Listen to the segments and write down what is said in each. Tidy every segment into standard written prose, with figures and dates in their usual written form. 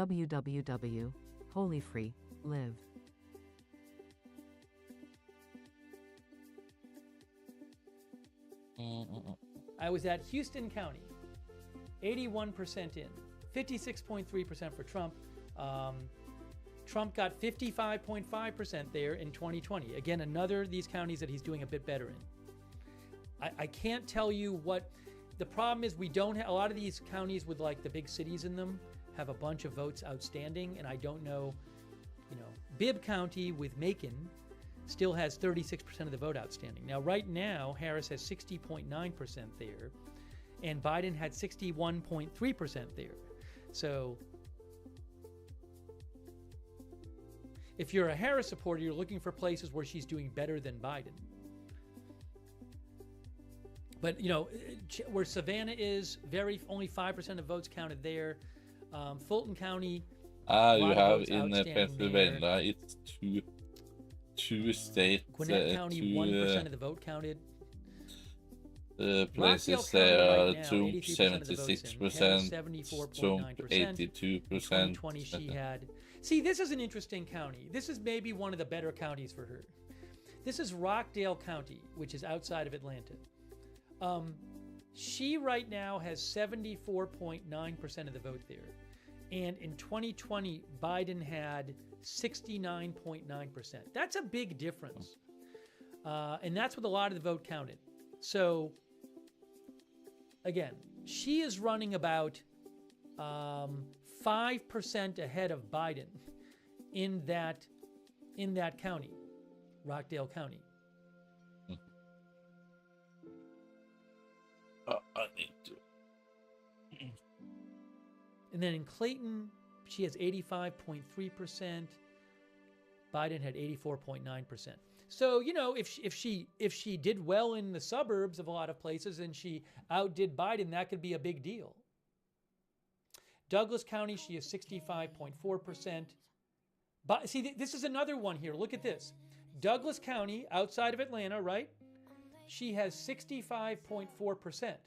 www.HolyFrey live. I was at Houston County, 81% in, 56.3% for Trump. Trump got 55.5% there in 2020. Again, another of these counties that he's doing a bit better in. I can't tell you what the problem is. We don't have a lot of these counties with like the big cities in them have a bunch of votes outstanding, and I don't know, Bibb County with Macon still has 36% of the vote outstanding. Now, right now, Harris has 60.9% there, and Biden had 61.3% there. So if you're a Harris supporter, you're looking for places where she's doing better than Biden. But, where Savannah is, only 5% of votes counted there. Fulton County, you have in Pennsylvania, there. It's two states. Gwinnett County, 1% of the vote counted. Places there are 76%, 82%. 2020 she had. See, this is an interesting county. This is maybe one of the better counties for her. This is Rockdale County, which is outside of Atlanta. She right now has 74.9% of the vote there. And in 2020, Biden had 69.9%. That's a big difference. And that's with a lot of the vote counted. So, again, she is running about 5% ahead of Biden in that county, Rockdale County. I need to. And then in Clayton, she has 85.3%. Biden had 84.9%. So, if she did well in the suburbs of a lot of places and she outdid Biden, that could be a big deal. Douglas County, she is 65.4%. But see, this is another one here. Look at this. Douglas County, outside of Atlanta, right? She has 65.4%.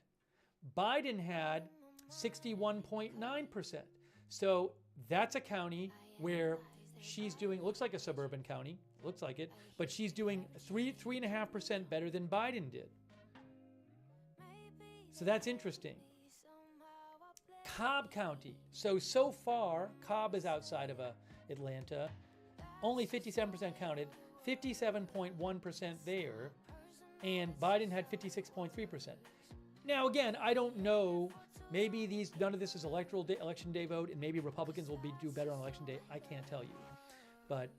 Biden had 61.9%. So that's a county where she's doing, looks like a suburban county, looks like it, but she's doing 3.5% better than Biden did. So that's interesting. Cobb County. So far, Cobb is outside of Atlanta. Only 57% counted, 57.1% there, and Biden had 56.3%. Now, again, I don't know. Maybe none of this is election day vote, and maybe Republicans will do better on election day. I can't tell you. But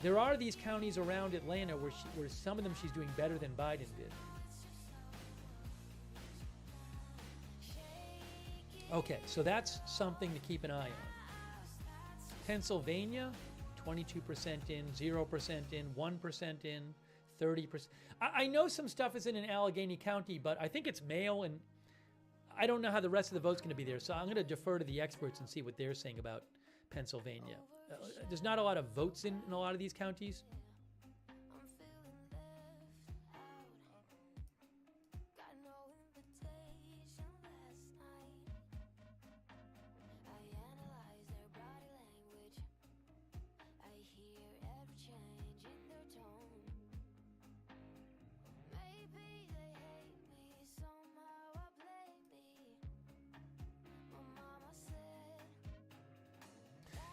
there are these counties around Atlanta where some of them she's doing better than Biden did. Okay, so that's something to keep an eye on. Pennsylvania, 22% in, 0% in, 1% in, 30%. I know some stuff is in Allegheny County, but I think it's mail, and I don't know how the rest of the vote's going to be there. So I'm going to defer to the experts and see what they're saying about Pennsylvania. There's not a lot of votes in a lot of these counties.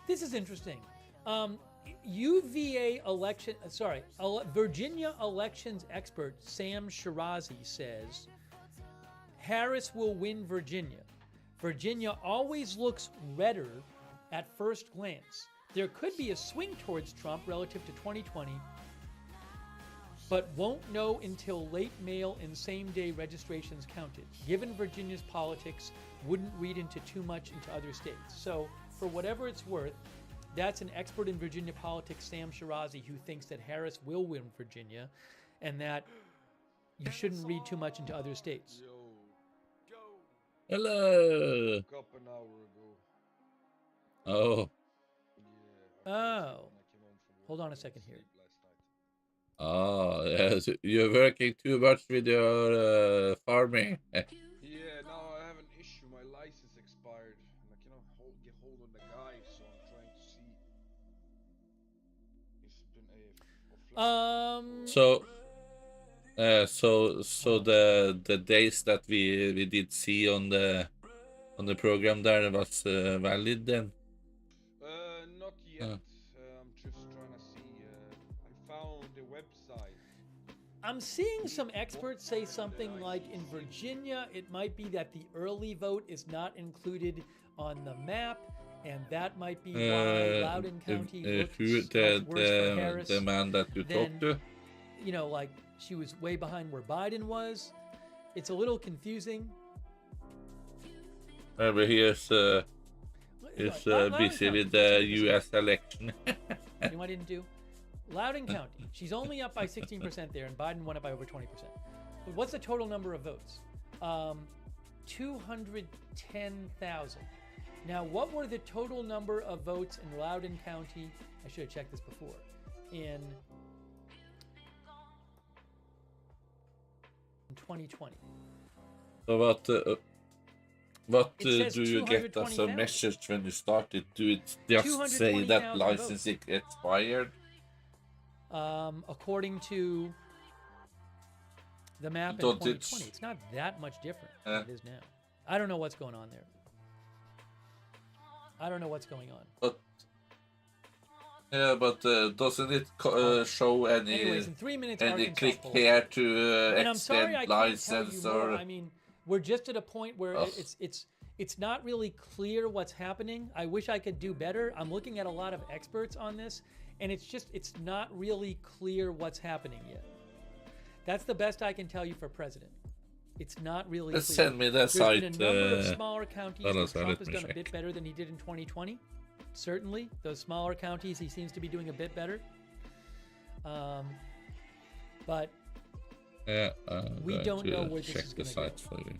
This is interesting. Virginia elections expert Sam Shirazi says Harris will win Virginia. Virginia always looks redder at first glance. There could be a swing towards Trump relative to 2020, but won't know until late mail and same-day registrations counted. Given Virginia's politics, wouldn't read into too much into other states. So, for whatever it's worth, that's an expert in Virginia politics, Sam Shirazi, who thinks that Harris will win Virginia and that you shouldn't read too much into other states. Hello. Up an hour ago. Oh. Yeah. Oh. Hold on a second here. Oh, yes. You're working too much with your farming. Yeah, now I have an issue. My license expired. And I cannot So the days that we did see on the program there was valid then. Not yet. I'm just trying to see. I found the website. I'm seeing some experts say something like in Virginia, it might be that the early vote is not included on the map, and that might be why Loudoun County looked much worse for Harris. The man that you talked to? You know, like she was way behind where Biden was. It's a little confusing. But he's busy with the U.S. election. You know what I didn't do? Loudoun County. She's only up by 16% there, and Biden won it by over 20%. But what's the total number of votes? 210,000. Now, what were the total number of votes in Loudoun County? I should have checked this before. In 2020. So what do you get as a message when you start it? Do it just say that licensing expired? According to the map in 2020, it's not that much different than it is now. I don't know what's going on there. I don't know what's going on. But doesn't it show any? Anyways, in 3 minutes, any click here to extend license or? I mean, we're just at a point where it's not really clear what's happening. I wish I could do better. I'm looking at a lot of experts on this, and it's not really clear what's happening yet. That's the best I can tell you for president. It's not really clear. Send me the site. There's been a number of smaller counties where Trump has done a bit better than he did in 2020. Certainly, those smaller counties, he seems to be doing a bit better. But we don't know where this is going to go. For you.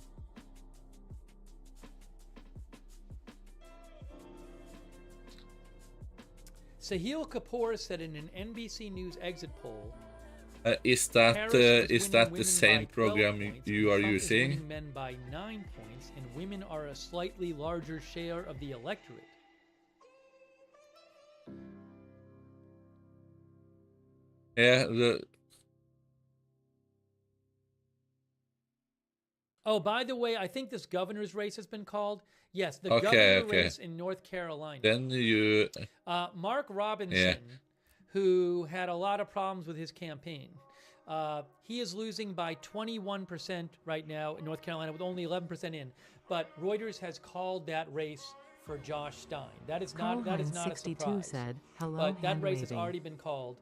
Sahil Kapoor said in an NBC News exit poll, is that the same program you are using? Winning men by 9 points, and women are a slightly larger share of the electorate. Yeah. Oh, by the way, I think this governor's race has been called. Yes, the governor race in North Carolina. Then you... Mark Robinson, who had a lot of problems with his campaign, he is losing by 21% right now in North Carolina with only 11% in. But Reuters has called that race for Josh Stein. That is not a surprise. Said, hello, but that race has already been called.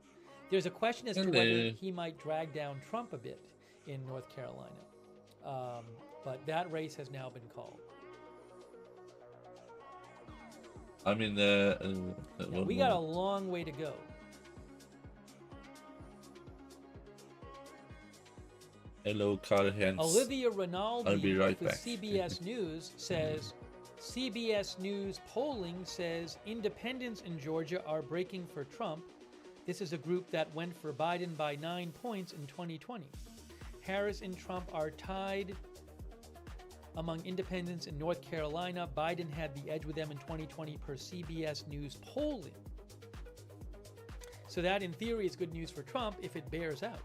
There's a question as to whether he might drag down Trump a bit in North Carolina. But that race has now been called. I mean, we got a long way to go. Hello, Carl Hens. Olivia Rinaldi I'll be right with back. CBS News says, CBS News polling says independents in Georgia are breaking for Trump. This is a group that went for Biden by 9 points in 2020. Harris and Trump are tied among independents in North Carolina. Biden had the edge with them in 2020 per CBS News polling. So that, in theory, is good news for Trump if it bears out.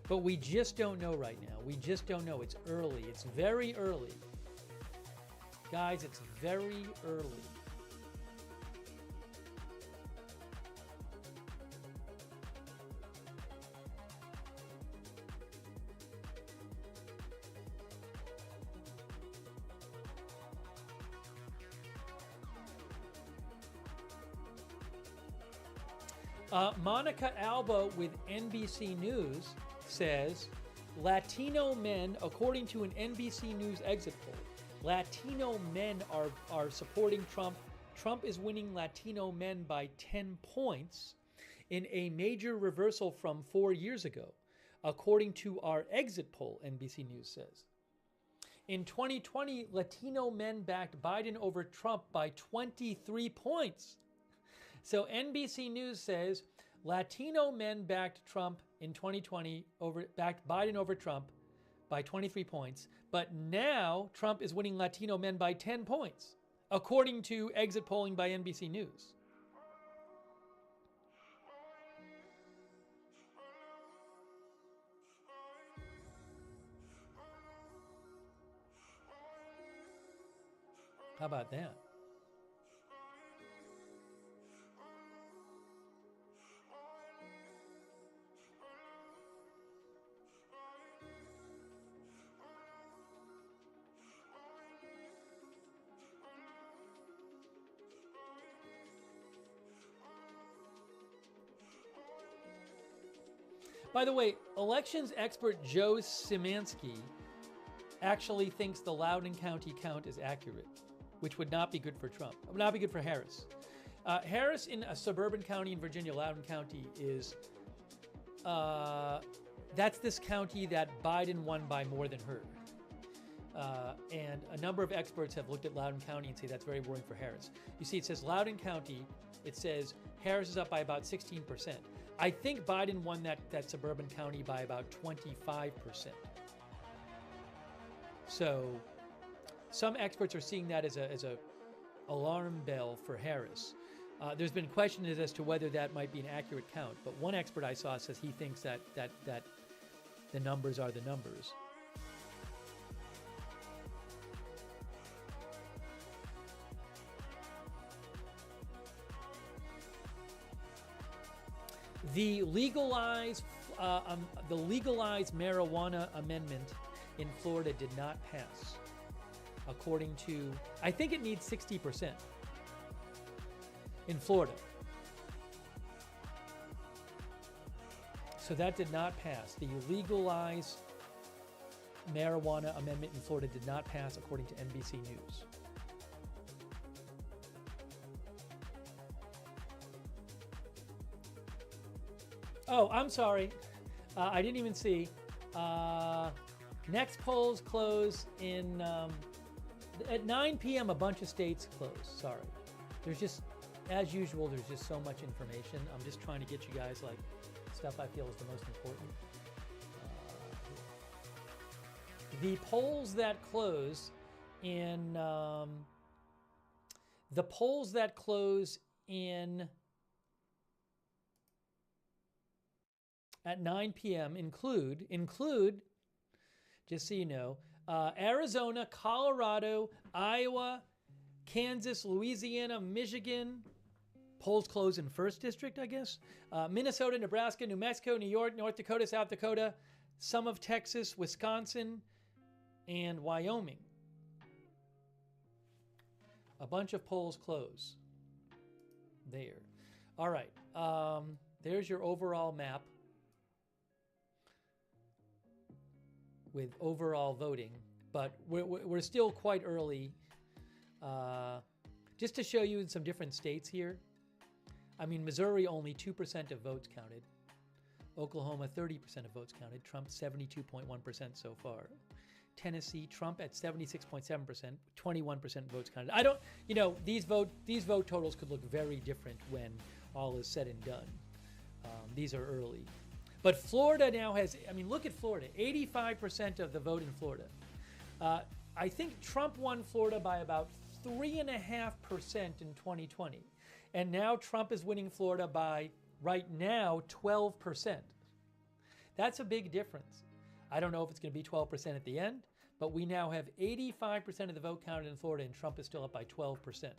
But we just don't know right now. We just don't know. It's early. It's very early. Guys, it's very early. Monica Alba with NBC News says Latino men, according to an NBC News exit poll, Latino men are supporting Trump. Trump is winning Latino men by 10 points in a major reversal from 4 years ago, according to our exit poll, NBC News says. In 2020, Latino men backed Biden over Trump by 23 points. So NBC News says Latino men backed Trump in 2020, backed Biden over Trump by 23 points, but now Trump is winning Latino men by 10 points, according to exit polling by NBC News. How about that? By the way, elections expert Joe Szymanski actually thinks the Loudoun County count is accurate, which would not be good for Trump. It would not be good for Harris. Harris in a suburban county in Virginia, Loudoun County, is that's this county that Biden won by more than her. And a number of experts have looked at Loudoun County and say that's very worrying for Harris. You see, it says Loudoun County, it says Harris is up by about 16%. I think Biden won that suburban county by about 25%. So some experts are seeing that as a alarm bell for Harris. There's been questions as to whether that might be an accurate count, but one expert I saw says he thinks that the numbers are the numbers. The legalized marijuana amendment in Florida did not pass, according to, I think it needs 60% in Florida. So that did not pass. The legalized marijuana amendment in Florida did not pass, according to NBC News. Oh, I'm sorry. I didn't even see. Next polls close in at 9 p.m. A bunch of states close. Sorry. There's just, as usual, there's just so much information. I'm just trying to get you guys like stuff I feel is the most important. The polls that close in at 9 p.m. include, just so you know, Arizona, Colorado, Iowa, Kansas, Louisiana, Michigan. Polls close in 1st District, I guess. Minnesota, Nebraska, New Mexico, New York, North Dakota, South Dakota, some of Texas, Wisconsin, and Wyoming. A bunch of polls close. There. All right. There's your overall map with overall voting, but we're still quite early. Just to show you some different states here. I mean, Missouri, only 2% of votes counted. Oklahoma, 30% of votes counted. Trump, 72.1% so far. Tennessee, Trump at 76.7%, 21% votes counted. I don't, you know, these vote totals could look very different when all is said and done. These are early. But Florida now has, I mean, look at Florida, 85% of the vote in Florida. I think Trump won Florida by about 3.5% in 2020. And now Trump is winning Florida by, right now, 12%. That's a big difference. I don't know if it's going to be 12% at the end, but we now have 85% of the vote counted in Florida, and Trump is still up by 12%.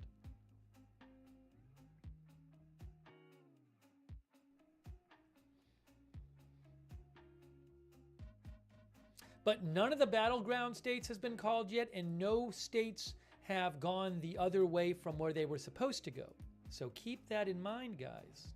But none of the battleground states has been called yet, and no states have gone the other way from where they were supposed to go. So keep that in mind, guys.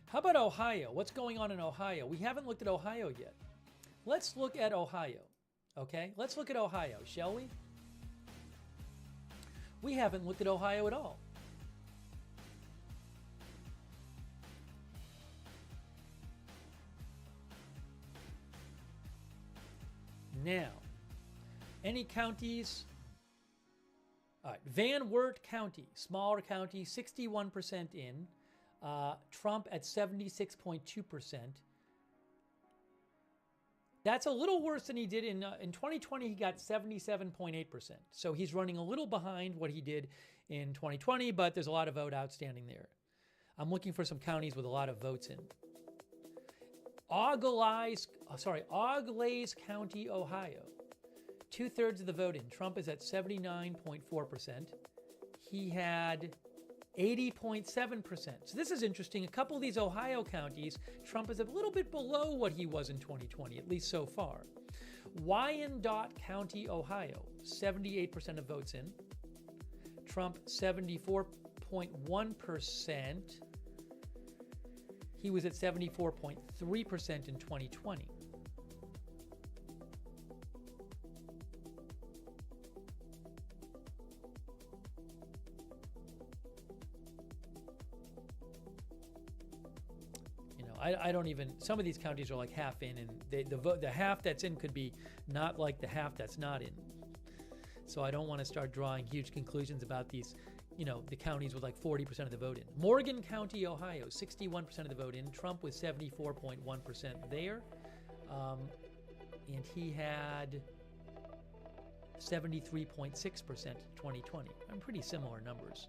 How about Ohio? What's going on in Ohio? We haven't looked at Ohio yet. Let's look at Ohio, okay? Let's look at Ohio, shall we? We haven't looked at Ohio at all. Now, any counties? All right, Van Wert County, smaller county, 61% in. Trump at 76.2%. That's a little worse than he did in 2020. He got 77.8%. So he's running a little behind what he did in 2020, but there's a lot of vote outstanding there. I'm looking for some counties with a lot of votes in. Auglaize County, Ohio. 2/3 of the vote in. Trump is at 79.4%. He had 80.7%. So this is interesting. A couple of these Ohio counties, Trump is a little bit below what he was in 2020, at least so far. Wyandotte County, Ohio, 78% of votes in. Trump, 74.1%. He was at 74.3% in 2020. I don't even, some of these counties are like half in, and the half that's in could be not like the half that's not in. So I don't want to start drawing huge conclusions about these, the counties with like 40% of the vote in. Morgan County, Ohio, 61% of the vote in. Trump was 74.1% there. And he had 73.6% 2020. Pretty similar numbers.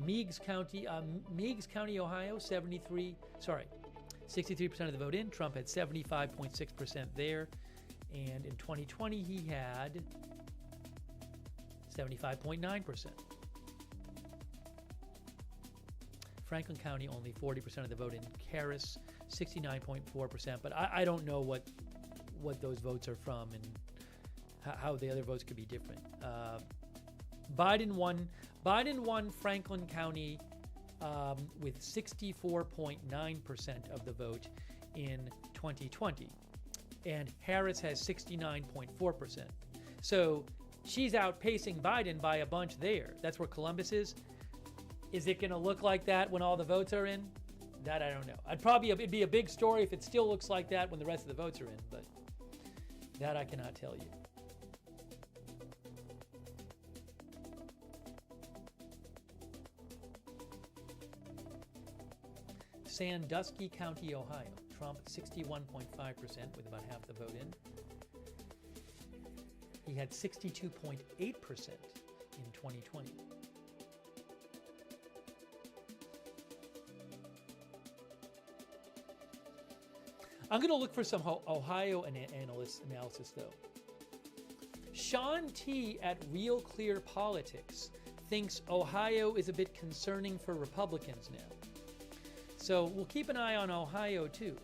Meigs County, Ohio, 63% of the vote in. Trump had 75.6% there. And in 2020, he had 75.9%. Franklin County, only 40% of the vote in. Harris, 69.4%. But I don't know what those votes are from and how the other votes could be different. Biden won Franklin County with 64.9% of the vote in 2020. And Harris has 69.4%. So she's outpacing Biden by a bunch there. That's where Columbus is. Is it going to look like that when all the votes are in? That I don't know. It'd be a big story if it still looks like that when the rest of the votes are in, but that I cannot tell you. Sandusky County, Ohio. Trump, 61.5% with about half the vote in. He had 62.8% in 2020. I'm going to look for some Ohio analysis, though. Sean T. at Real Clear Politics thinks Ohio is a bit concerning for Republicans now. So we'll keep an eye on Ohio, too.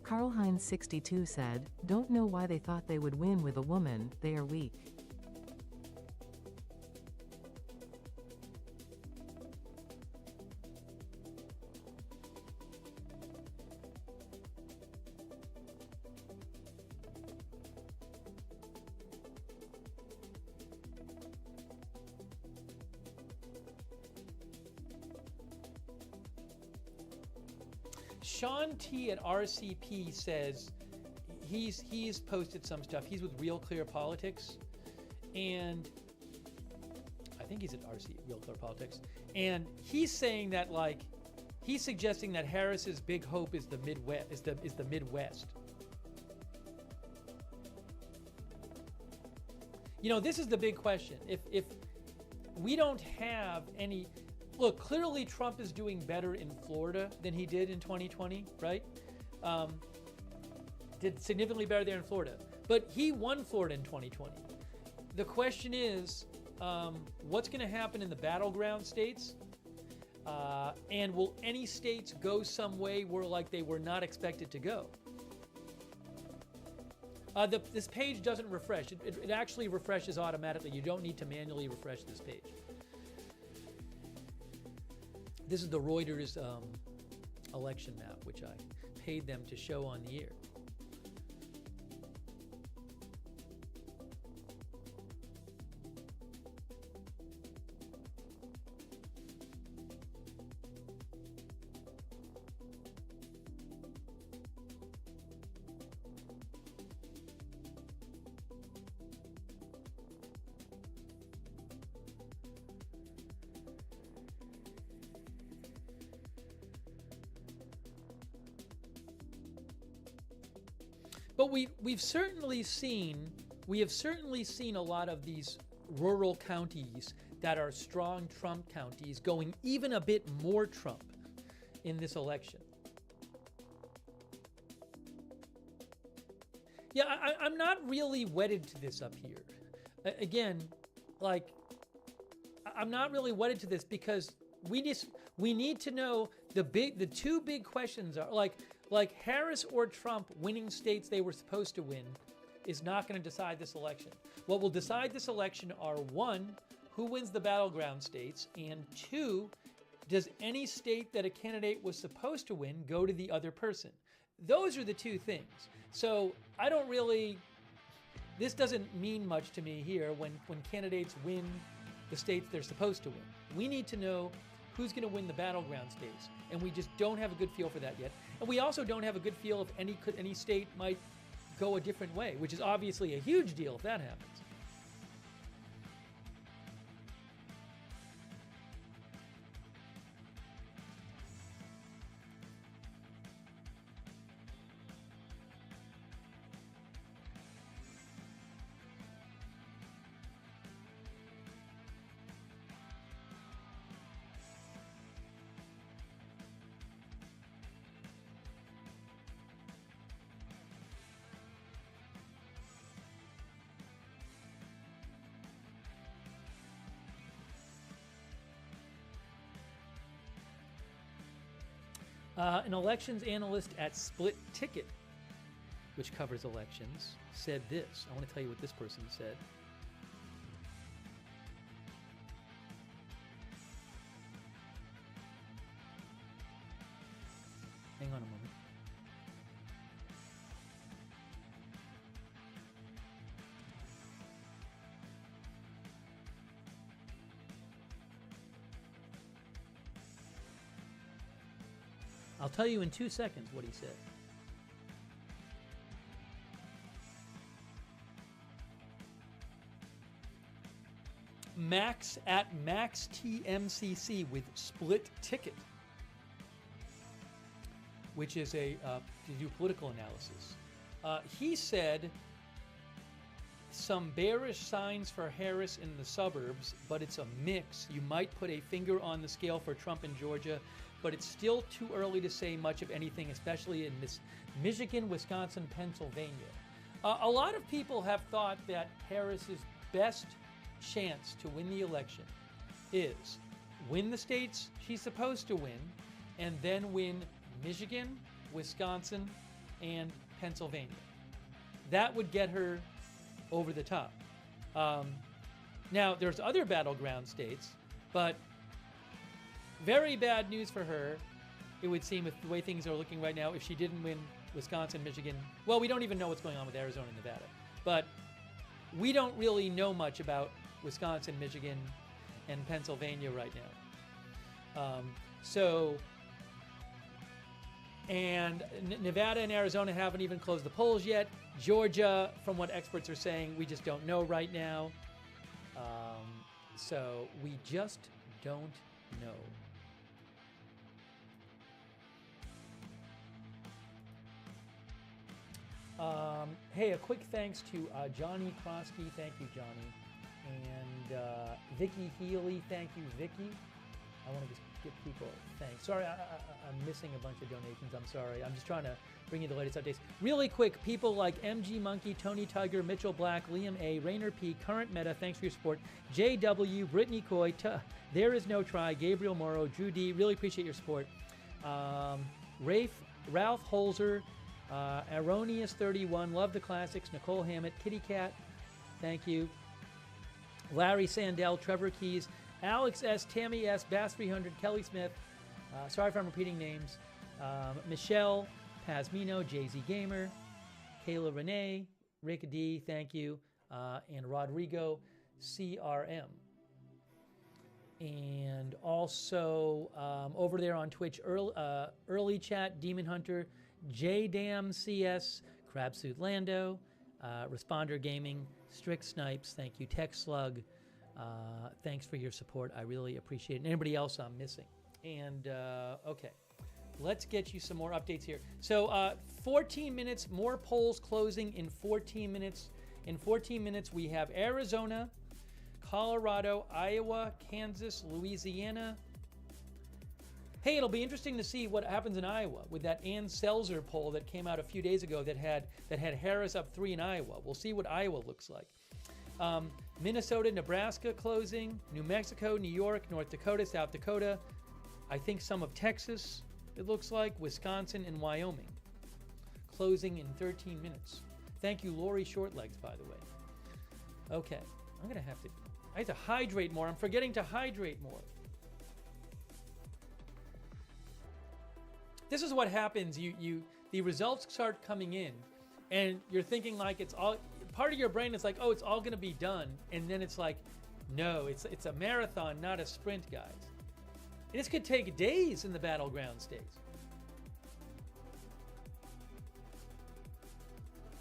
Carl Heinz 62 said, "Don't know why they thought they would win with a woman, they are weak." Sean T at RCP says he's posted some stuff. He's with Real Clear Politics, and I think he's at Real Clear Politics, and he's saying that he's suggesting that Harris's big hope is the Midwest. Is the Midwest. This is the big question. If we don't have any. Look, clearly Trump is doing better in Florida than he did in 2020, right? Did significantly better there in Florida. But he won Florida in 2020. The question is, what's going to happen in the battleground states? And will any states go some way where they were not expected to go? This page doesn't refresh. It actually refreshes automatically. You don't need to manually refresh this page. This is the Reuters election map, which I paid them to show on the air. But we have certainly seen a lot of these rural counties that are strong Trump counties going even a bit more Trump in this election. Yeah, I'm not really wedded to this up here. Again, like, I'm not really wedded to this because we need to know the two big questions are like Harris or Trump winning states they were supposed to win is not going to decide this election. What will decide this election are, one, who wins the battleground states, and two, does any state that a candidate was supposed to win go to the other person? Those are the two things. So I don't really, this doesn't mean much to me here when candidates win the states they're supposed to win. We need to know who's going to win the battleground states, and we just don't have a good feel for that yet. And we also don't have a good feel if any state might go a different way, which is obviously a huge deal if that happens. An elections analyst at Split Ticket, which covers elections, said this. I want to tell you what this person said. Hang on a moment. I'll tell you in 2 seconds what he said. Max at Max TMCC with Split Ticket, which is to do political analysis. He said some bearish signs for Harris in the suburbs, but it's a mix. You might put a finger on the scale for Trump in Georgia, but it's still too early to say much of anything, especially in Michigan, Wisconsin, Pennsylvania. A lot of people have thought that Harris's best chance to win the election is win the states she's supposed to win, and then win Michigan, Wisconsin, and Pennsylvania. That would get her over the top. Now, there's other battleground states, but very bad news for her, it would seem, with the way things are looking right now, if she didn't win Wisconsin, Michigan. Well, we don't even know what's going on with Arizona and Nevada. But we don't really know much about Wisconsin, Michigan, and Pennsylvania right now. And Nevada and Arizona haven't even closed the polls yet. Georgia, from what experts are saying, we just don't know right now. So we just don't know. Hey, a quick thanks to Johnny Krosky. Thank you, Johnny. And Vicky Healy. Thank you, Vicky. I want to just give people thanks. Sorry, I'm missing a bunch of donations. I'm sorry. I'm just trying to bring you the latest updates. Really quick, people like MG Monkey, Tony Tiger, Mitchell Black, Liam A, Rainer P, Current Meta, thanks for your support. JW, Brittany Coy, There Is No Try, Gabriel Morrow, Drew D, really appreciate your support. Ralph Holzer, Erroneous31, Love the Classics, Nicole Hammett, Kitty Cat, thank you. Larry Sandell, Trevor Keys, Alex S, Tammy S, Bass 300, Kelly Smith, sorry if I'm repeating names, Michelle, Pazmino, Jay-Z Gamer, Kayla Renee, Rick D, thank you, and Rodrigo CRM. And also over there on Twitch, early chat, Demon Hunter, JDam CS, Crabsuit Lando, Responder Gaming, Strict Snipes, thank you, Tech Slug, thanks for your support. I really appreciate it. And anybody else I'm missing. And okay, Let's get you some more updates here. So 14 minutes, more polls closing in 14 minutes. In 14 minutes, we have Arizona, Colorado, Iowa, Kansas, Louisiana. Hey, it'll be interesting to see what happens in Iowa with that Ann Selzer poll that came out a few days ago that had Harris up 3 in Iowa. We'll see what Iowa looks like. Minnesota, Nebraska closing, New Mexico, New York, North Dakota, South Dakota, I think some of Texas, it looks like, Wisconsin and Wyoming closing in 13 minutes. Thank you, Lori Shortlegs, by the way. Okay, I have to hydrate more. I'm forgetting to hydrate more. This is what happens. The results start coming in, and you're thinking like it's all. Part of your brain is like, oh, it's all going to be done, and then it's like, no, it's a marathon, not a sprint, guys. And this could take days in the battleground states.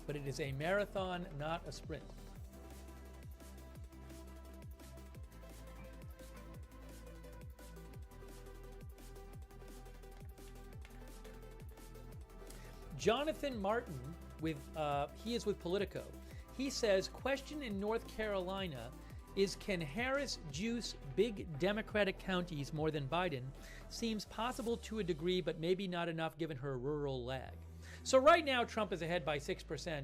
But it is a marathon, not a sprint. Jonathan Martin, he is with Politico. He says, question in North Carolina is, can Harris juice big Democratic counties more than Biden? Seems possible to a degree, but maybe not enough given her rural lag. So right now, Trump is ahead by 6%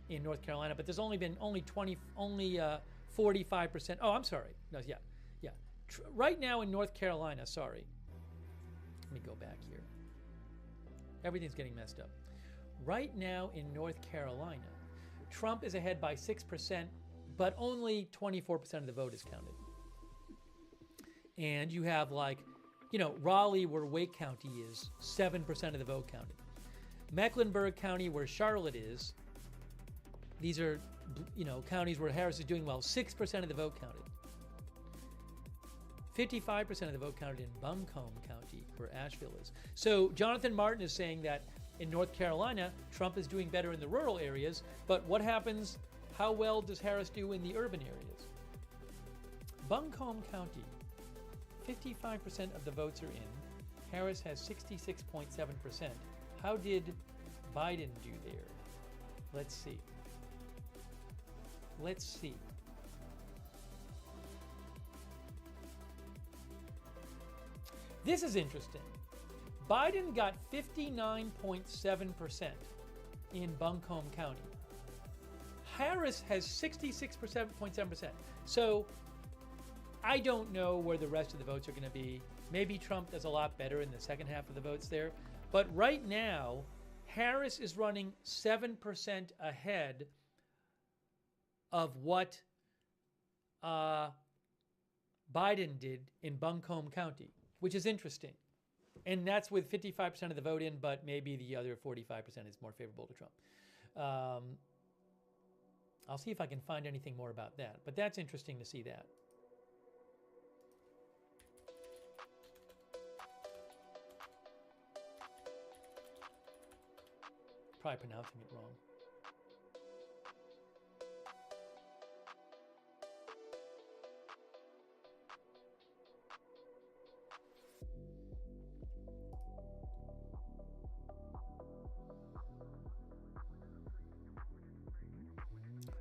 in North Carolina, but there's only 45%. Oh, I'm sorry. No, yeah. Right now in North Carolina, sorry. Let me go back here. Everything's getting messed up. Right now in North Carolina, Trump is ahead by 6%, but only 24% of the vote is counted. And you have Raleigh, where Wake County is, 7% of the vote counted. Mecklenburg County, where Charlotte is, these are, counties where Harris is doing well, 6% of the vote counted. 55% of the vote counted in Buncombe County, where Asheville is. So Jonathan Martin is saying that in North Carolina, Trump is doing better in the rural areas, but what happens, how well does Harris do in the urban areas? Buncombe County, 55% of the votes are in. Harris has 66.7%. How did Biden do there? Let's see. This is interesting. Biden got 59.7% in Buncombe County. Harris has 66.7%. So I don't know where the rest of the votes are going to be. Maybe Trump does a lot better in the second half of the votes there. But right now, Harris is running 7% ahead of what Biden did in Buncombe County, which is interesting. And that's with 55% of the vote in, but maybe the other 45% is more favorable to Trump. I'll see if I can find anything more about that. But that's interesting to see that. Probably pronouncing it wrong.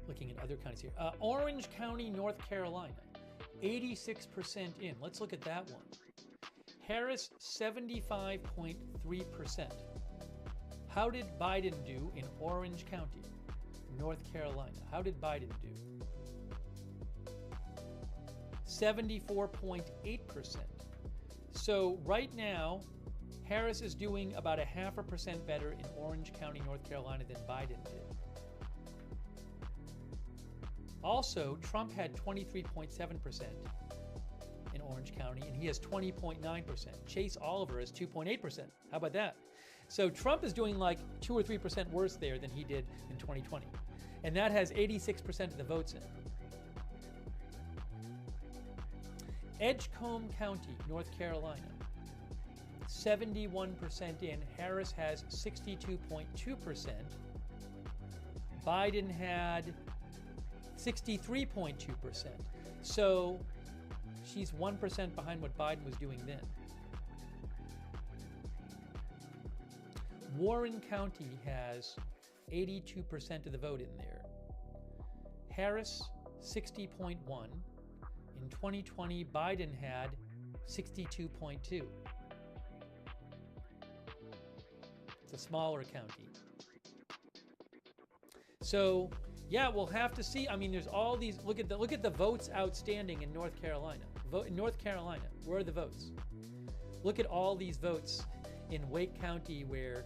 Looking at other counties here. Orange County, North Carolina, 86% in. Let's look at that one. Harris, 75.3%. How did Biden do in Orange County, North Carolina? How did Biden do? 74.8%. So right now, Harris is doing about 0.5% better in Orange County, North Carolina than Biden did. Also, Trump had 23.7% in Orange County, and he has 20.9%. Chase Oliver has 2.8%. How about that? So Trump is doing like 2 or 3% worse there than he did in 2020. And that has 86% of the votes in. Edgecombe County, North Carolina, 71% in. Harris has 62.2%. Biden had 63.2%. So she's 1% behind what Biden was doing then. Warren County has 82% of the vote in there. Harris, 60.1. In 2020, Biden had 62.2. It's a smaller county. So, yeah, we'll have to see. I mean, there's all these. Look at the votes outstanding in North Carolina. In North Carolina, where are the votes? Look at all these votes in Wake County, where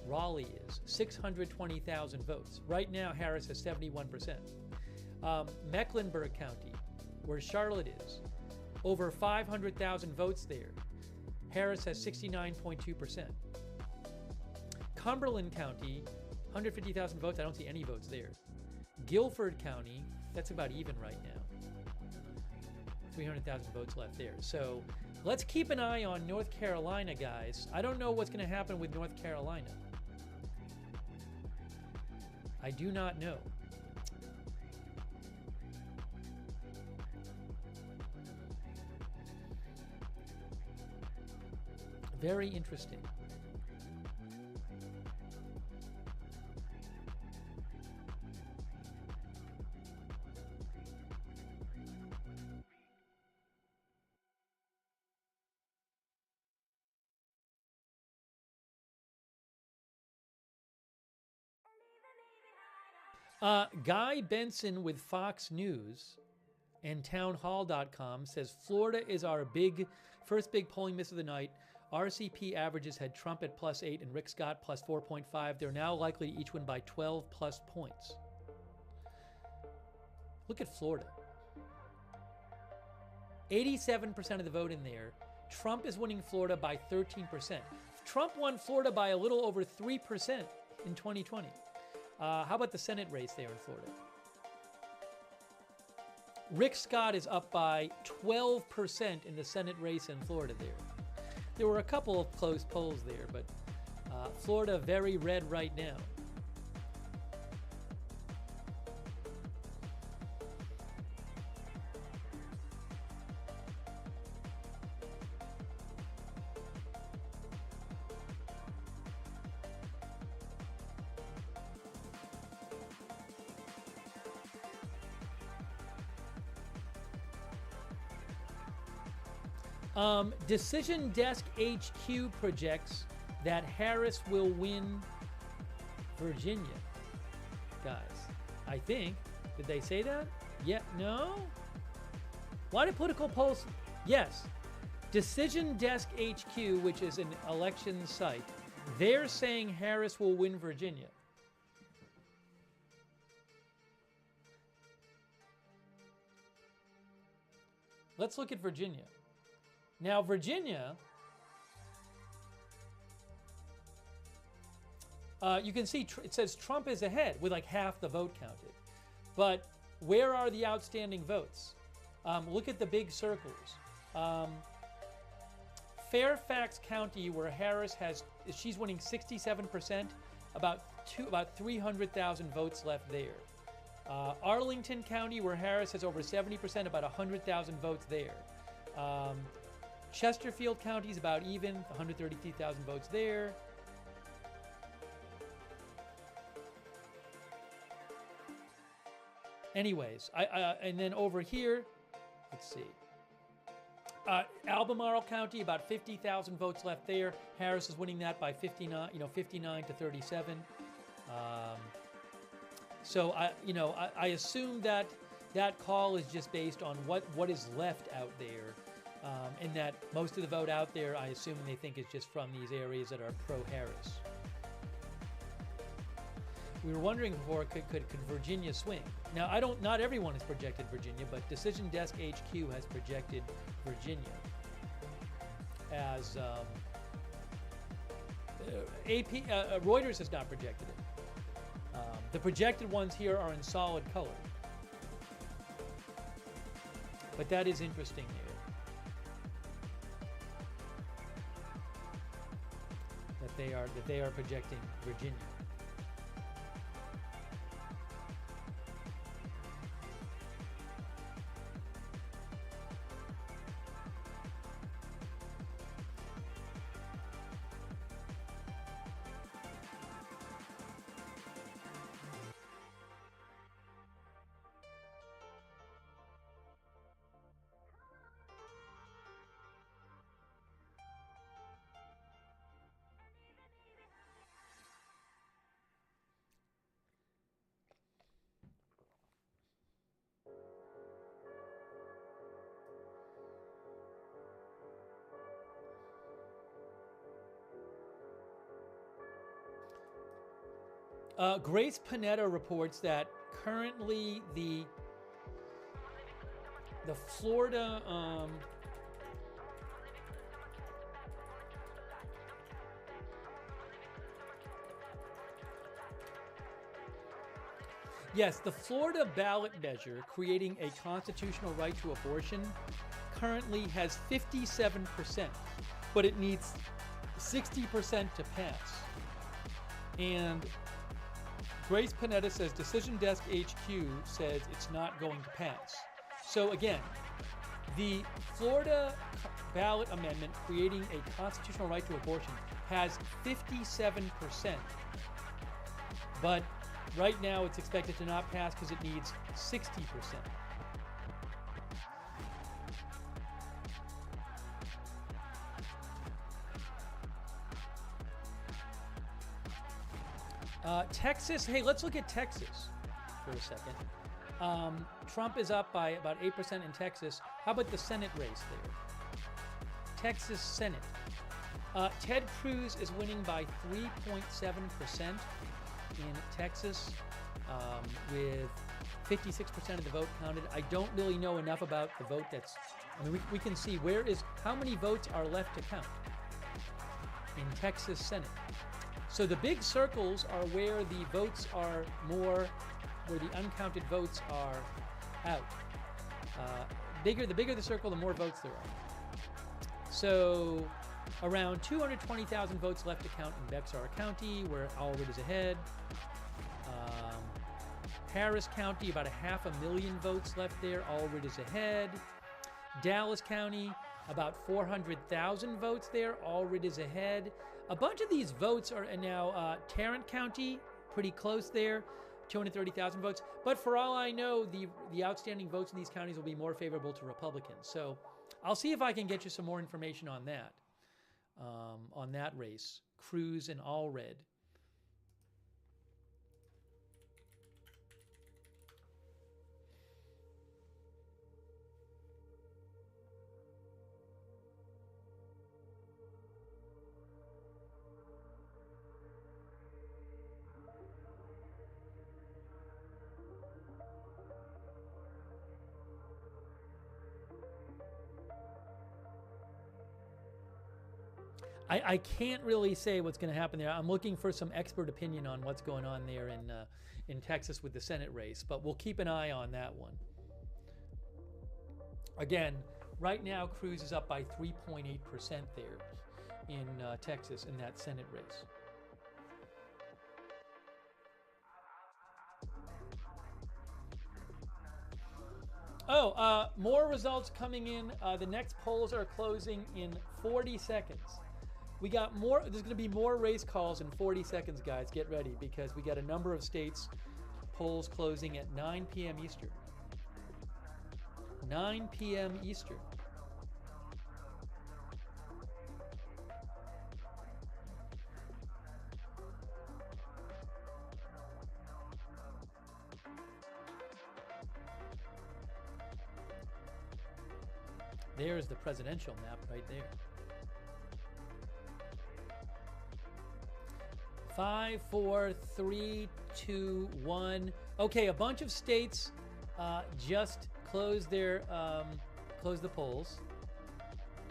Raleigh is. 620,000 votes. Right now, Harris has 71%. Mecklenburg County, where Charlotte is, over 500,000 votes there. Harris has 69.2%. Cumberland County, 150,000 votes. I don't see any votes there. Guilford County, that's about even right now. 300,000 votes left there. So let's keep an eye on North Carolina, guys. I don't know what's going to happen with North Carolina. I do not know. Very interesting. Guy Benson with Fox News and townhall.com says Florida is our first big polling miss of the night. RCP averages had Trump at +8 and Rick Scott +4.5. They're now likely to each win by 12+ points. Look at Florida. 87% of the vote in there. Trump is winning Florida by 13%. Trump won Florida by a little over 3% in 2020. How about the Senate race there in Florida? Rick Scott is up by 12% in the Senate race in Florida there. There were a couple of close polls there, but Florida very red right now. Decision Desk HQ projects that Harris will win Virginia. Guys, I think. Did they say that? Yeah, no? Why did political polls? Yes. Decision Desk HQ, which is an election site, they're saying Harris will win Virginia. Let's look at Virginia. Now, Virginia, you can see it says Trump is ahead with like half the vote counted. But where are the outstanding votes? Look at the big circles. Fairfax County, where Harris she's winning 67%, about 300,000 votes left there. Arlington County, where Harris has over 70%, about 100,000 votes there. Chesterfield County is about even, 133,000 votes there. Anyways, and then over here, let's see. Albemarle County, about 50,000 votes left there. Harris is winning that by 59 to 37. So I assume that call is just based on what is left out there. And that most of the vote out there, I assume they think is just from these areas that are pro-Harris. We were wondering before, could Virginia swing? Now, not everyone has projected Virginia, but Decision Desk HQ has projected Virginia as Reuters has not projected it. The projected ones here are in solid color, but that is interesting here. That they are projecting Virginia. Grace Panetta reports that currently the Florida yes, the Florida ballot measure creating a constitutional right to abortion currently has 57%, but it needs 60% to pass. And Grace Panetta says Decision Desk HQ says it's not going to pass. So again, the Florida ballot amendment creating a constitutional right to abortion has 57%. But right now it's expected to not pass because it needs 60%. Texas, hey, let's look at Texas for a second. Trump is up by about 8% in Texas. How about the Senate race there? Texas Senate. Ted Cruz is winning by 3.7% in Texas, with 56% of the vote counted. I don't really know enough about the vote that's, I mean, we can see how many votes are left to count in Texas Senate. So the big circles are where the votes are more, where the uncounted votes are out. The bigger the circle, the more votes there are. So around 220,000 votes left to count in Bexar County, where Allred is ahead. Harris County, about 500,000 votes left there. Allred is ahead. Dallas County, about 400,000 votes there. Allred is ahead. A bunch of these votes are now Tarrant County, pretty close there, 230,000 votes. But for all I know, the outstanding votes in these counties will be more favorable to Republicans. So I'll see if I can get you some more information on that race, Cruz and Allred. I can't really say what's going to happen there. I'm looking for some expert opinion on what's going on there in Texas with the Senate race, but we'll keep an eye on that one. Again, right now, Cruz is up by 3.8% there in Texas in that Senate race. Oh, more results coming in. The next polls are closing in 40 seconds. We got more. There's going to be more race calls in 40 seconds, guys. Get ready, because we got a number of states polls closing at 9 p.m. Eastern. 9 p.m. Eastern. There's the presidential map right there. 5, 4, 3, 2, 1. Okay, a bunch of states just closed the polls.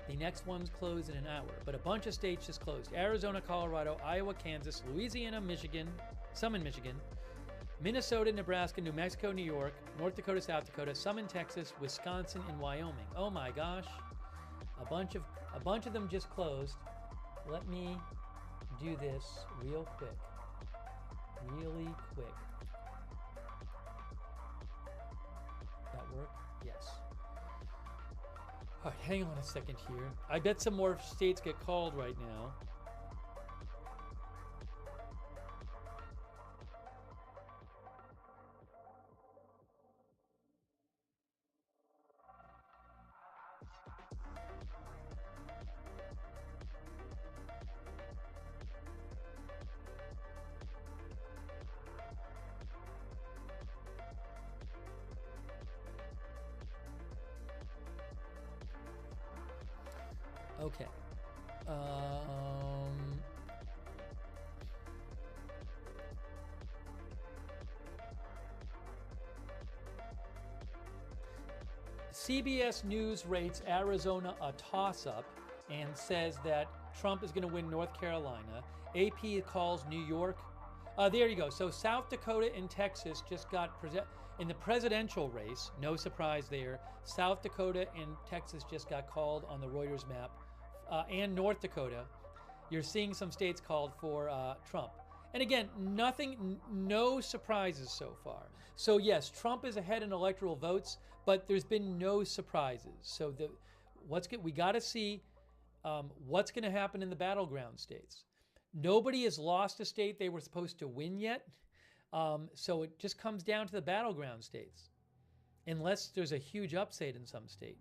The next one's closed in an hour, but a bunch of states just closed. Arizona, Colorado, Iowa, Kansas, Louisiana, Michigan, some in Michigan, Minnesota, Nebraska, New Mexico, New York, North Dakota, South Dakota, some in Texas, Wisconsin, and Wyoming. Oh my gosh, a bunch of them just closed. Let me do this really quick. That work? Yes. All right, hang on a second here. I bet some more states get called right now. Okay. CBS News rates Arizona a toss-up and says that Trump is going to win North Carolina. AP calls New York. There you go. So South Dakota and Texas just got in the presidential race. No surprise there. South Dakota and Texas just got called on the Reuters map. And North Dakota. You're seeing some states called for Trump. And again, no surprises so far. So yes, Trump is ahead in electoral votes, but there's been no surprises. So we got to see what's going to happen in the battleground states. Nobody has lost a state they were supposed to win yet. So it just comes down to the battleground states, unless there's a huge upset in some state.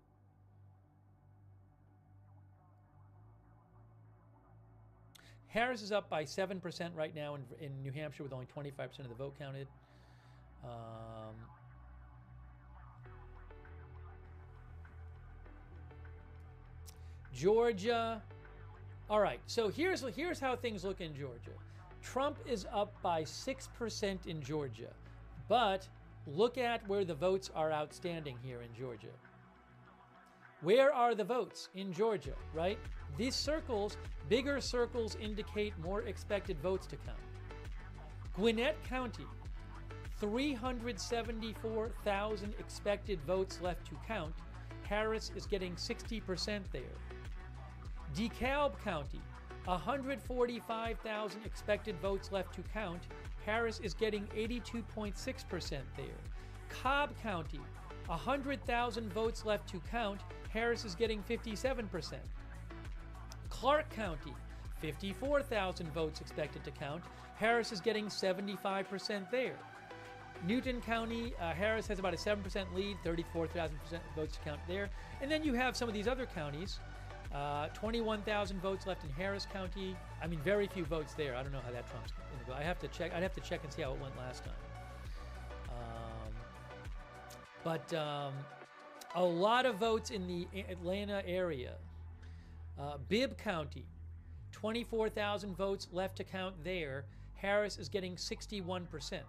Harris is up by 7% right now in New Hampshire with only 25% of the vote counted. Georgia. All right, so here's how things look in Georgia. Trump is up by 6% in Georgia, but look at where the votes are outstanding here in Georgia. Where are the votes in Georgia, right? These circles, bigger circles, indicate more expected votes to count. Gwinnett County, 374,000 expected votes left to count. Harris is getting 60% there. DeKalb County, 145,000 expected votes left to count. Harris is getting 82.6% there. Cobb County, 100,000 votes left to count. Harris is getting 57%. Clark County, 54,000 votes expected to count. Harris is getting 75% there. Newton County, Harris has about a 7% lead, 34,000 votes to count there. And then you have some of these other counties. 21,000 votes left in Harris County. I mean, very few votes there. I don't know how that Trump's going to go. I have to check. I'd have to check and see how it went last time. But a lot of votes in the Atlanta area. Bibb County, 24,000 votes left to count there. Harris is getting 61%.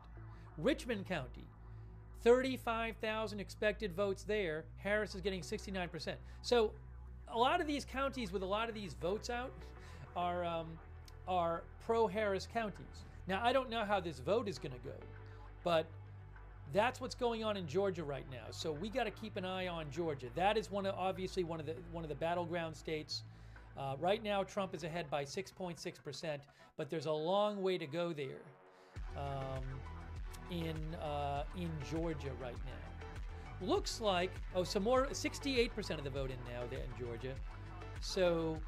Richmond County, 35,000 expected votes there. Harris is getting 69%. So a lot of these counties with a lot of these votes out are pro-Harris counties. Now, I don't know how this vote is going to go, but that's what's going on in Georgia right now. So we got to keep an eye on Georgia. That is obviously one of the battleground states. Right now, Trump is ahead by 6.6%, but there's a long way to go there in Georgia right now. Looks like, some more, 68% of the vote in now there in Georgia. So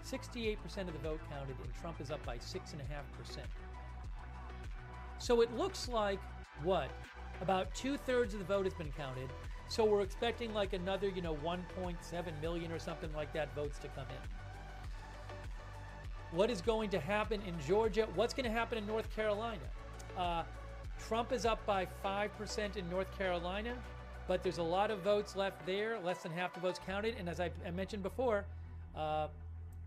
68% of the vote counted, and Trump is up by 6.5%. So it looks like, about 2/3 of the vote has been counted. So we're expecting like another, 1.7 million or something like that votes to come in. What is going to happen in Georgia? What's going to happen in North Carolina? Trump is up by 5% in North Carolina, but there's a lot of votes left there, less than half the votes counted. And as I mentioned before,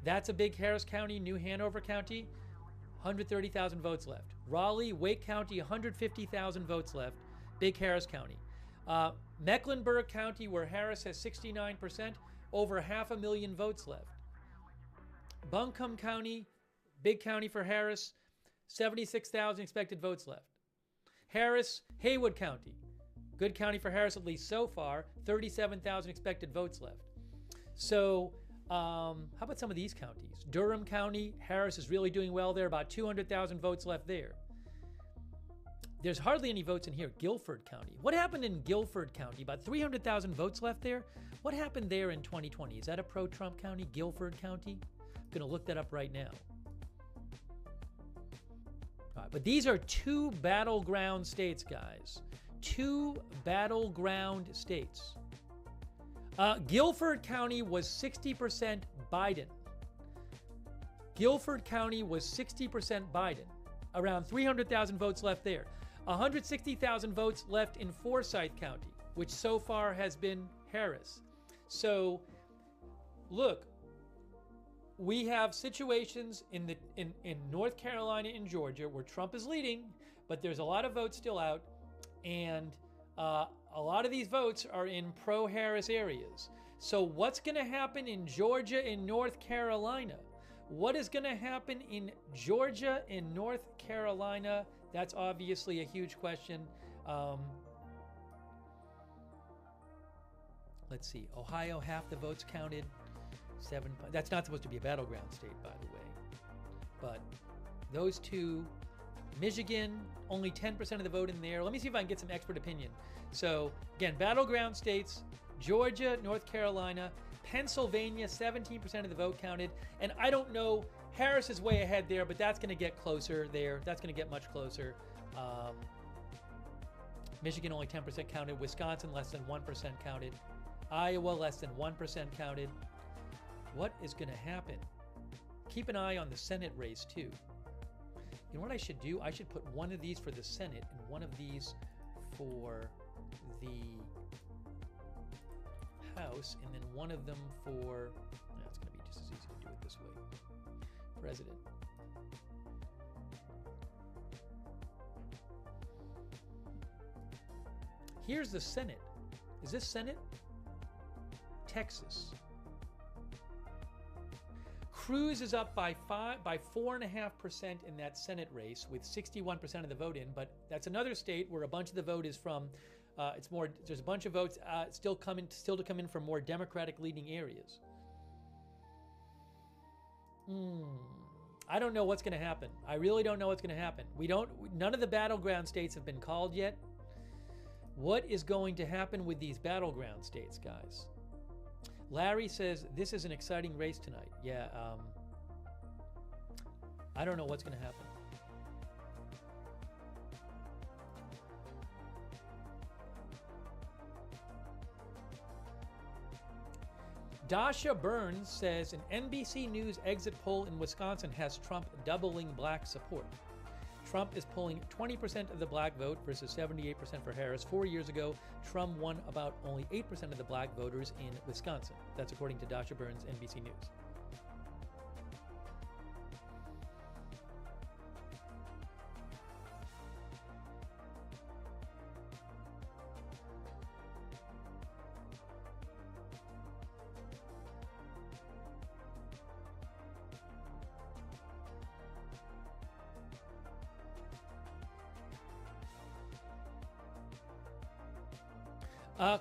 that's a big Harris County, New Hanover County, 130,000 votes left. Raleigh, Wake County, 150,000 votes left, big Harris County. Mecklenburg County, where Harris has 69%, over 500,000 votes left. Buncombe County, big county for Harris, 76,000 expected votes left. Harris, Haywood County, good county for Harris at least so far, 37,000 expected votes left. So how about some of these counties? Durham County, Harris is really doing well there, about 200,000 votes left there. There's hardly any votes in here. Guilford County. What happened in Guilford County? About 300,000 votes left there. What happened there in 2020? Is that a pro-Trump county, Guilford County? I'm going to look that up right now. All right, but these are two battleground states, guys. Two battleground states. Guilford County was 60% Biden. Guilford County was 60% Biden. Around 300,000 votes left there. 160,000 votes left in Forsyth County, which so far has been Harris. So, look, we have situations in North Carolina and Georgia where Trump is leading, but there's a lot of votes still out, and A lot of these votes are in pro-Harris areas. So what's going to happen in Georgia and North Carolina? What is going to happen in Georgia and North Carolina? That's obviously a huge question. Let's see. Ohio, half the votes counted. That's not supposed to be a battleground state, by the way. But those two. Michigan, only 10% of the vote in there. Let me see if I can get some expert opinion. So, again, battleground states, Georgia, North Carolina, Pennsylvania, 17% of the vote counted. And I don't know, Harris is way ahead there, but that's going to get closer there. That's going to get much closer. Michigan, only 10% counted. Wisconsin, less than 1% counted. Iowa, less than 1% counted. What is going to happen? Keep an eye on the Senate race, too. You know what I should do? I should put one of these for the Senate and one of these for the House, and then one of them for, it's going to be just as easy to do it this way, President. Here's the Senate. Is this Senate? Texas. Cruz is up by 4.5% in that Senate race with 61% of the vote in, but that's another state where a bunch of the vote is from. There's a bunch of votes still to come in from more Democratic leading areas. I don't know what's going to happen. I really don't know what's going to happen. None of the battleground states have been called yet. What is going to happen with these battleground states, guys? Larry says, this is an exciting race tonight. Yeah, I don't know what's going to happen. Dasha Burns says, an NBC News exit poll in Wisconsin has Trump doubling black support. Trump is pulling 20% of the black vote versus 78% for Harris. 4 years ago, Trump won about only 8% of the black voters in Wisconsin. That's according to Dasha Burns, NBC News.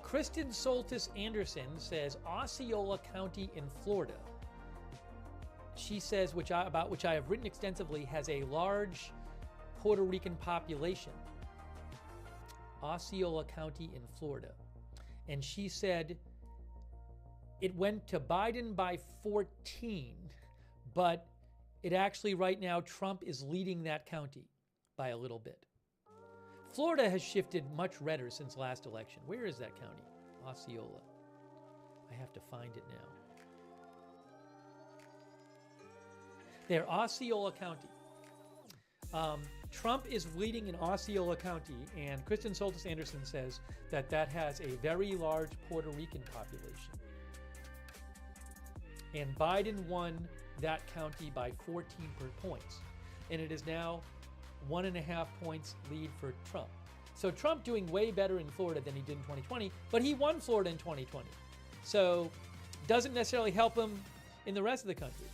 Kristen Soltis Anderson says Osceola County in Florida. She says, about which I have written extensively, has a large Puerto Rican population. Osceola County in Florida. And she said it went to Biden by 14, but it actually right now Trump is leading that county by a little bit. Florida has shifted much redder since last election. Where is that county? Osceola. I have to find it now. There, Osceola County. Trump is leading in Osceola County, and Kristen Soltis Anderson says that has a very large Puerto Rican population. And Biden won that county by 14 points. And it is now 1.5 points lead for Trump. So Trump doing way better in Florida than he did in 2020, but he won Florida in 2020. So doesn't necessarily help him in the rest of the country.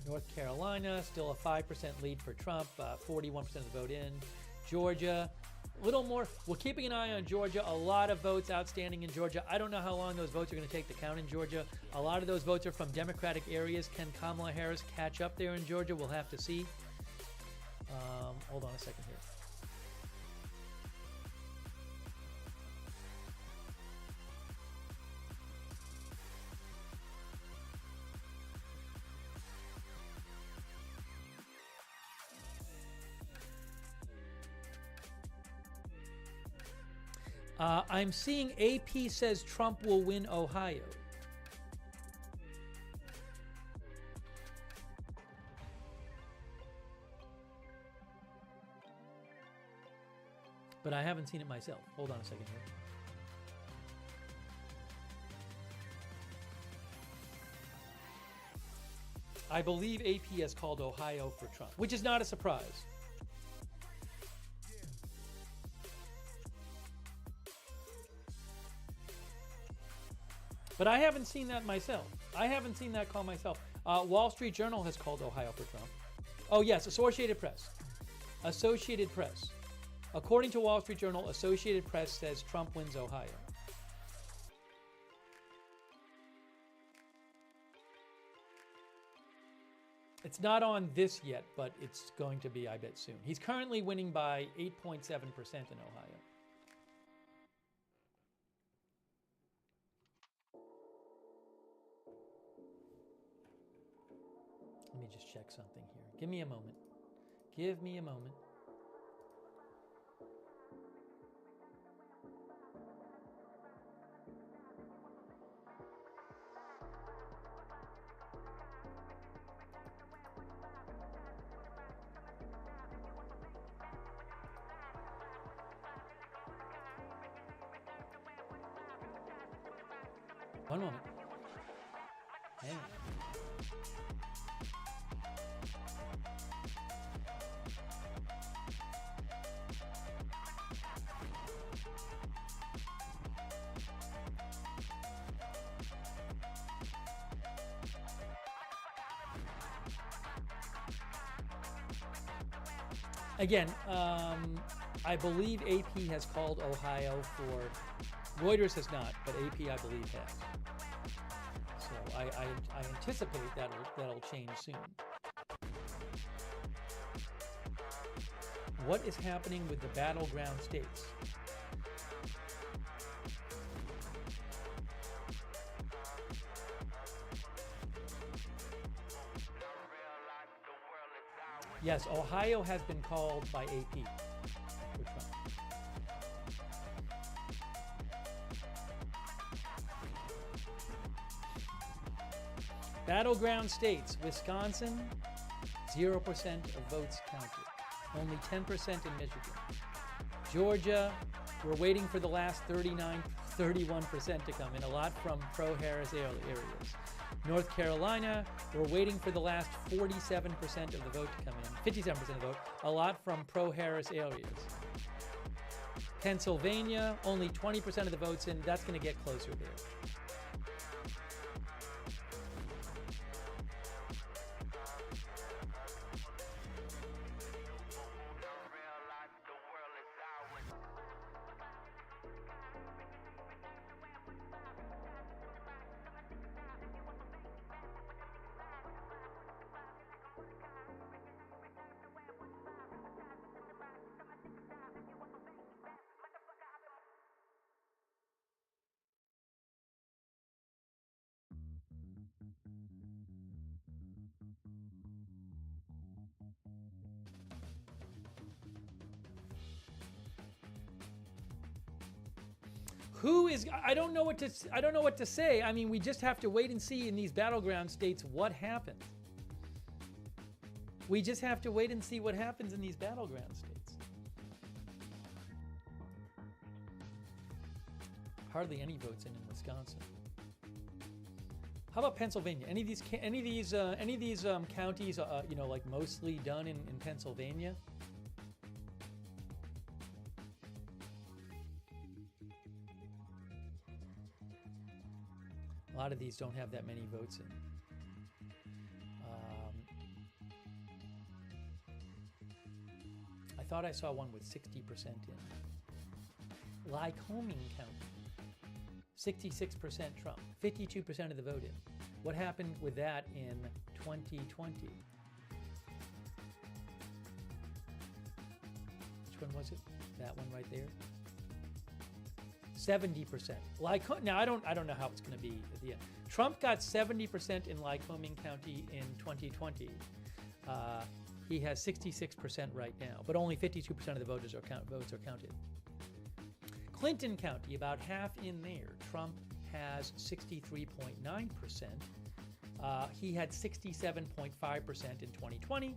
North Carolina, still a 5% lead for Trump, 41% of the vote in. Georgia, a little more. We're keeping an eye on Georgia. A lot of votes outstanding in Georgia. I don't know how long those votes are going to take to count in Georgia. A lot of those votes are from Democratic areas. Can Kamala Harris catch up there in Georgia? We'll have to see. Hold on a second here. I'm seeing AP says Trump will win Ohio. But I haven't seen it myself. Hold on a second here. I believe AP has called Ohio for Trump, which is not a surprise. But I haven't seen that myself. I haven't seen that call myself. Wall Street Journal has called Ohio for Trump. Oh, yes, Associated Press. Associated Press. According to Wall Street Journal, Associated Press says Trump wins Ohio. It's not on this yet, but it's going to be, I bet, soon. He's currently winning by 8.7% in Ohio. Let me just check something here. Give me a moment. Give me a moment. One moment. Hang on. Again, I believe AP has called Ohio for, Reuters has not, but AP I believe has. So I anticipate that'll change soon. What is happening with the battleground states? Yes, Ohio has been called by AP for Trump. Battleground states, Wisconsin, 0% of votes counted. Only 10% in Michigan. Georgia, we're waiting for the last 31% to come in, a lot from pro-Harris areas. North Carolina, we're waiting for the last 47% of the vote to come in, 57% of the vote, a lot from pro-Harris areas. Pennsylvania, only 20% of the votes in, that's going to get closer there. Who is? I don't know what to say. I mean, we just have to wait and see in these battleground states what happens. We just have to wait and see what happens in these battleground states. Hardly any votes in Wisconsin. How about Pennsylvania? Any of these counties, you know, like mostly done in Pennsylvania? A lot of these don't have that many votes in. I thought I saw one with 60% in. Lycoming County, 66% Trump, 52% of the vote in. What happened with that in 2020? Which one was it? That one right there. 70%. Now I don't know how it's going to be at the end. Trump got 70% in Lycoming County in 2020. He has 66% right now, but only 52% of the votes are counted. Clinton County, about half in there. Trump has 63.9%. He had 67.5% in 2020,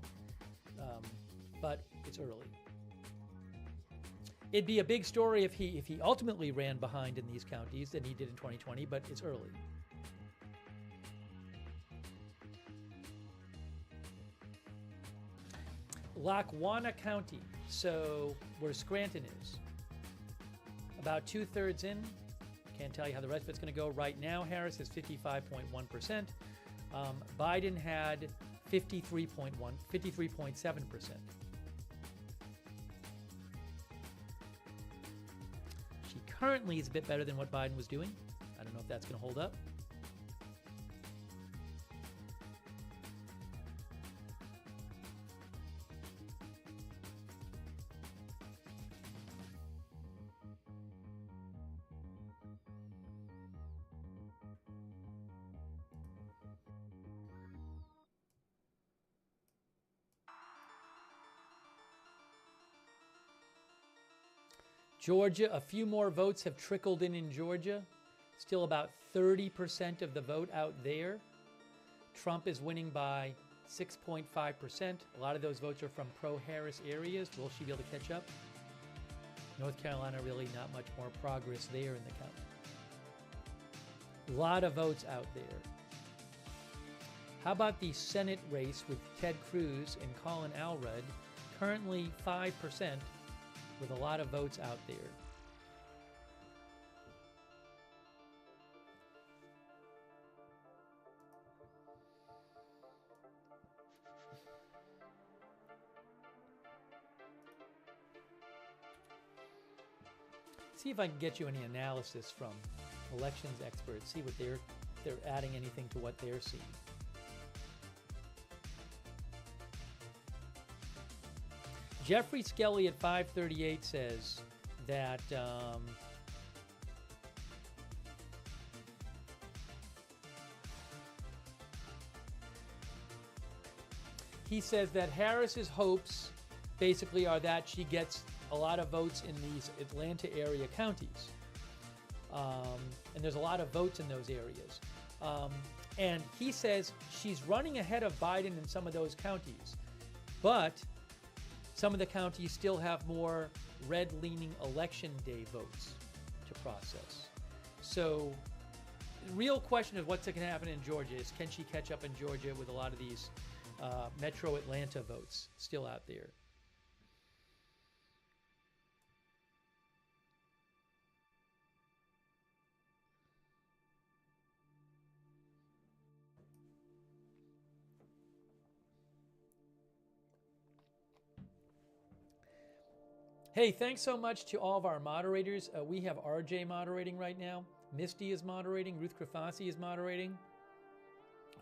but it's early. It'd be a big story if he ultimately ran behind in these counties than he did in 2020, but it's early. Lackawanna County, so where Scranton is. About 2/3 in. Can't tell you how the rest of it's going to go. Right now, Harris is 55.1%. Biden had 53.7%. She currently is a bit better than what Biden was doing. I don't know if that's going to hold up. Georgia, a few more votes have trickled in Georgia. Still about 30% of the vote out there. Trump is winning by 6.5%. A lot of those votes are from pro-Harris areas. Will she be able to catch up? North Carolina, really not much more progress there in the count. A lot of votes out there. How about the Senate race with Ted Cruz and Colin Alred? Currently 5%. With a lot of votes out there. See if I can get you any analysis from elections experts. See what they're adding anything to what they're seeing. Jeffrey Skelly at 538 says that he says that Harris's hopes basically are that she gets a lot of votes in these Atlanta area counties. And there's a lot of votes in those areas. And he says she's running ahead of Biden in some of those counties. But some of the counties still have more red-leaning election day votes to process. So the real question is what's going to happen in Georgia is can she catch up in Georgia with a lot of these metro Atlanta votes still out there. Hey, thanks so much to all of our moderators. We have RJ moderating right now. Misty is moderating. Ruth Krafasi is moderating.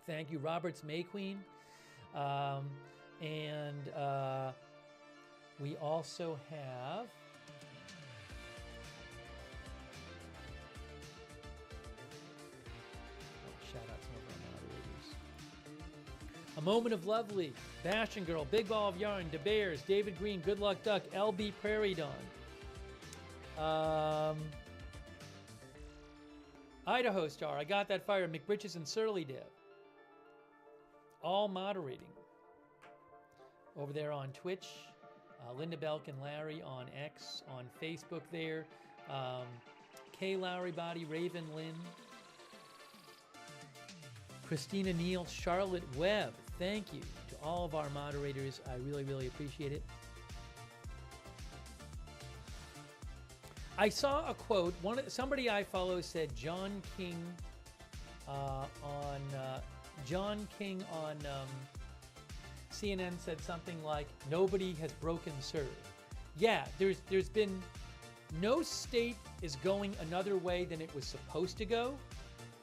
Thank you, Roberts Mayqueen. We also have shout out some of our moderators. A Moment of Lovely, Bastion Girl, Big Ball of Yarn, De Bears, David Green, Good Luck Duck, LB Prairie Dawn, Idaho Star, I Got That Fire, McBritches and Surly Dev, all moderating over there on Twitch. Linda Belk and Larry on X, on Facebook there. Kay Lowry Body, Raven Lynn, Christina Neal, Charlotte Webb. Thank you to all of our moderators. I really, really appreciate it. I saw a quote. Somebody I follow said John King on CNN said something like, "Nobody has broken serve." Yeah, there's been no state is going another way than it was supposed to go.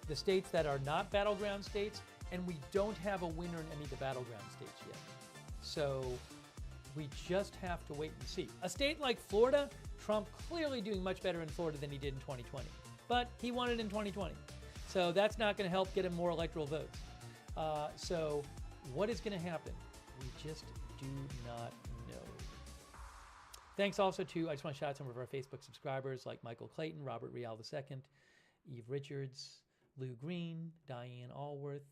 The states that are not battleground states, and we don't have a winner in any of the battleground states yet. So we just have to wait and see. A state like Florida, Trump clearly doing much better in Florida than he did in 2020. But he won it in 2020. So that's not going to help get him more electoral votes. So what is going to happen? We just do not know. Thanks also to, I just want to shout out some of our Facebook subscribers like Michael Clayton, Robert Rial II, Eve Richards, Lou Green, Diane Allworth.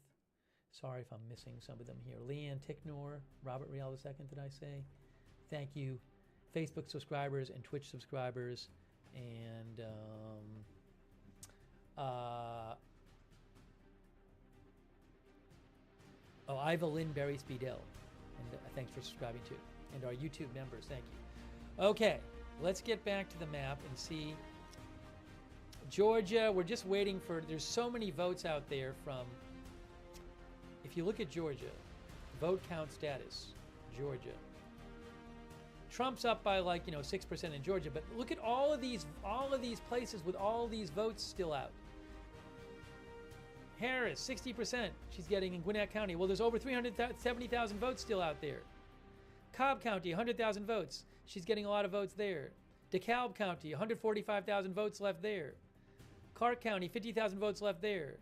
Sorry if I'm missing some of them here. Leanne Ticknor, Robert Rial II, did I say? Thank you. Facebook subscribers and Twitch subscribers. And Iva Lynn Berry Speedell. And thanks for subscribing too. and our YouTube members. Thank you. Okay, let's get back to the map and see. Georgia, we're just waiting for, there's so many votes out there from, if you look at Georgia, vote count status, Georgia. Trump's up by like, 6% in Georgia, but look at all of these places with all these votes still out. Harris, 60% she's getting in Gwinnett County. Well, there's over 370,000 votes still out there. Cobb County, 100,000 votes. She's getting a lot of votes there. DeKalb County, 145,000 votes left there. Clark County, 50,000 votes left there.